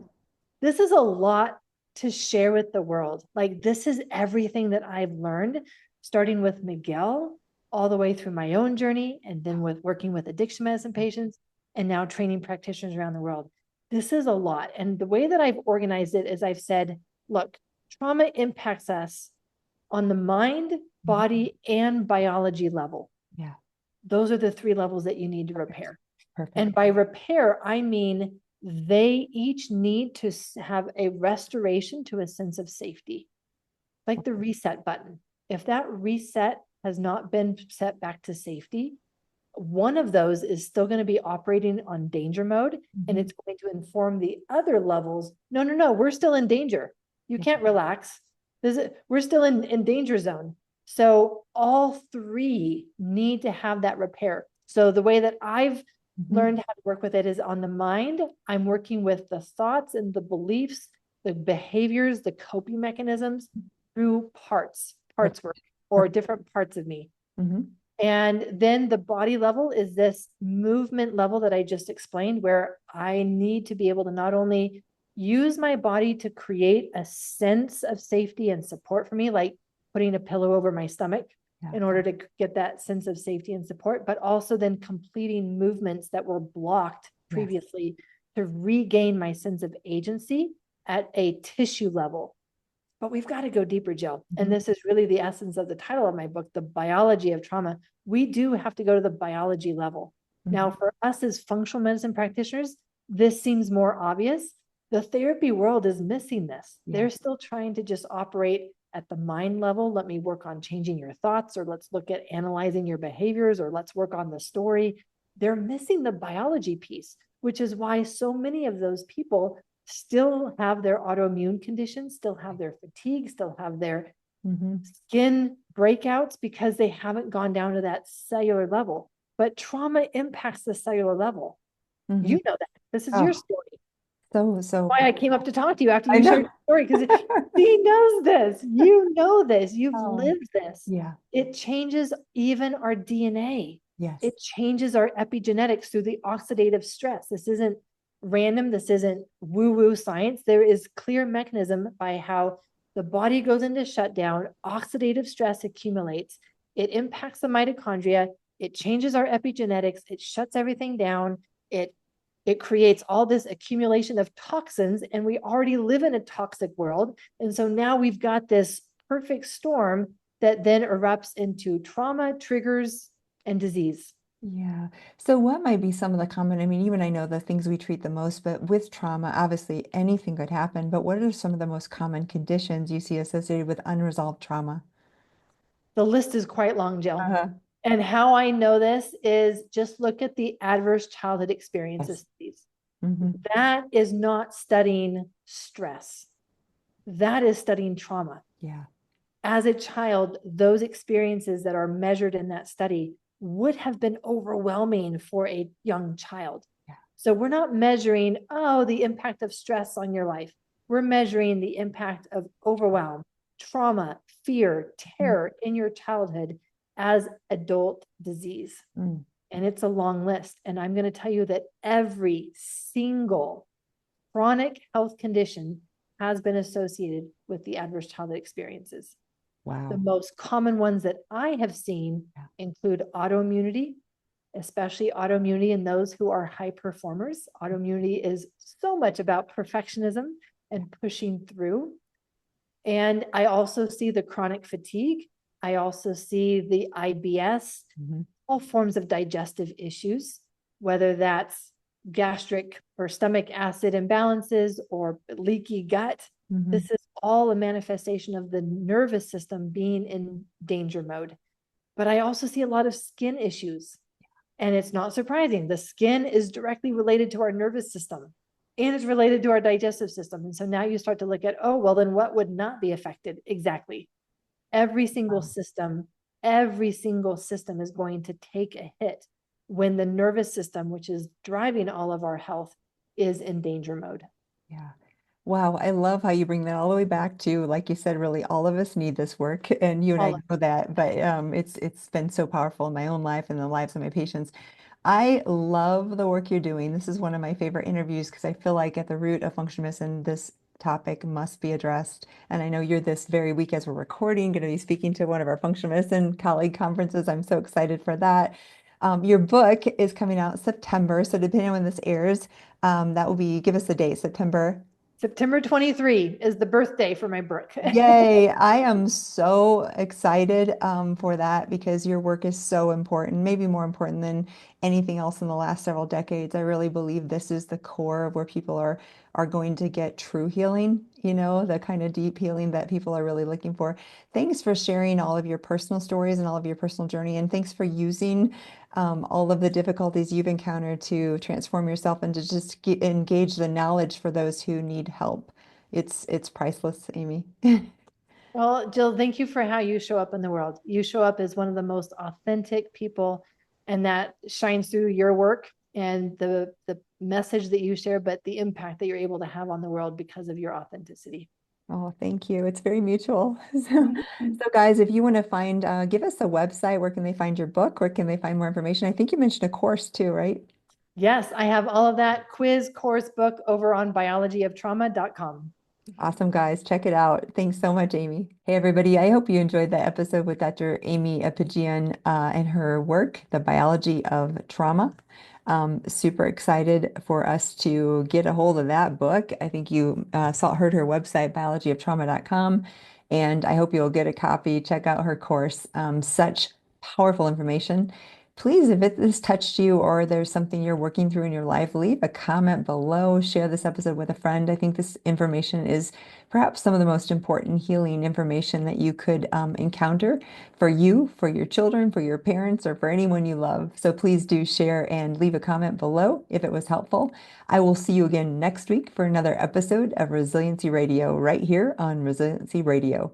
this is a lot to share with the world. Like, this is everything that I've learned, starting with Miguel, all the way through my own journey, and then with working with addiction medicine patients, and now training practitioners around the world. This is a lot. And the way that I've organized it is I've said, look, trauma impacts us on the mind, body, and biology level. Yeah. Those are the three levels that you need to Perfect. repair. Perfect. And by repair, I mean they each need to have a restoration to a sense of safety, like the reset button. If that reset has not been set back to safety, one of those is still going to be operating on danger mode, and it's going to inform the other levels. No, no, no, we're still in danger. You can't relax. We're still in danger zone. So all three need to have that repair. So the way that I've learned how to work with it is on the mind. I'm working with the thoughts and the beliefs, the behaviors, the coping mechanisms through parts work, or different parts of me. And then the body level is this movement level that I just explained, where I need to be able to not only use my body to create a sense of safety and support for me, like putting a pillow over my stomach in order to get that sense of safety and support, but also then completing movements that were blocked previously to regain my sense of agency at a tissue level. But we've got to go deeper, Jill. And this is really the essence of the title of my book, The Biology of Trauma. We do have to go to the biology level. Now, for us as functional medicine practitioners, this seems more obvious. The therapy world is missing this. They're still trying to just operate at the mind level. Let me work on changing your thoughts, or let's look at analyzing your behaviors, or let's work on the story. They're missing the biology piece, which is why so many of those people still have their autoimmune conditions, still have their fatigue, still have their skin breakouts, because they haven't gone down to that cellular level. But trauma impacts the cellular level. You know that. This is your story. So Why I came up to talk to you after I you shared know. your story, because he knows this. You know this. You've lived this. Yeah. It changes even our DNA. Yes. It changes our epigenetics through the oxidative stress. This isn't random. This isn't woo-woo science. There is clear mechanism by how the body goes into shutdown, oxidative stress accumulates, it impacts the mitochondria, it changes our epigenetics, it shuts everything down, it creates all this accumulation of toxins, and we already live in a toxic world. And so now we've got this perfect storm that then erupts into trauma, triggers, and disease. Yeah. So what might be some of the common, I mean, even I know the things we treat the most, but with trauma, obviously anything could happen, but what are some of the most common conditions you see associated with unresolved trauma? The list is quite long, Jill. Uh-huh. And how I know this is just look at the adverse childhood experiences studies. That is not studying stress. That is studying trauma. Yeah. As a child, those experiences that are measured in that study would have been overwhelming for a young child. Yeah. So we're not measuring, the impact of stress on your life. We're measuring the impact of overwhelm, trauma, fear, terror in your childhood as adult disease. And it's a long list. And I'm going to tell you that every single chronic health condition has been associated with the adverse childhood experiences. Wow. The most common ones that I have seen include autoimmunity, especially autoimmunity in those who are high performers. Autoimmunity is so much about perfectionism and pushing through. And I also see the chronic fatigue. I also see the IBS, all forms of digestive issues, whether that's gastric or stomach acid imbalances or leaky gut. This is all a manifestation of the nervous system being in danger mode. But I also see a lot of skin issues. And it's not surprising. The skin is directly related to our nervous system, and it's related to our digestive system. And so now you start to look at, oh, well, then what would not be affected? Exactly. Every single system is going to take a hit when the nervous system, which is driving all of our health, is in danger mode. Yeah. Wow, I love how you bring that all the way back to, like you said, really all of us need this work, and you and I All of know that. But it's been so powerful in my own life and the lives of my patients. I love the work you're doing. This is one of my favorite interviews because I feel like at the root of functional medicine, this topic must be addressed. And I know you're this very week as we're recording, going to be speaking to one of our functional medicine colleague conferences. I'm so excited for that. Your book is coming out September, so depending on when this airs, that will be, give us a date, September. September 23 is the birthday for my book. Yay. I am so excited for that because your work is so important, maybe more important than anything else in the last several decades. I really believe this is the core of where people are going to get true healing, the kind of deep healing that people are really looking for. Thanks for sharing all of your personal stories and all of your personal journey, and thanks for using all of the difficulties you've encountered to transform yourself and to just engage the knowledge for those who need help. It's priceless, Aimie. Well, Jill, thank you for how you show up in the world. You show up as one of the most authentic people, and that shines through your work and the message that you share, but the impact that you're able to have on the world because of your authenticity. Oh, thank you. It's very mutual. Mhm. So guys, if you want to find, give us a website. Where can they find your book? Where can they find more information? I think you mentioned a course too, right? Yes, I have all of that quiz course book over on biologyoftrauma.com. Awesome, guys. Check it out. Thanks so much, Aimie. Hey, everybody. I hope you enjoyed that episode with Dr. Aimie Apigian and her work, The Biology of Trauma. Super excited for us to get a hold of that book. I think you heard her website, biologyoftrauma.com, and I hope you'll get a copy. Check out her course. Such powerful information. Please, if it has touched you or there's something you're working through in your life, leave a comment below. Share this episode with a friend. I think this information is perhaps some of the most important healing information that you could encounter for you, for your children, for your parents, or for anyone you love. So please do share and leave a comment below if it was helpful. I will see you again next week for another episode of Resiliency Radio right here on Resiliency Radio.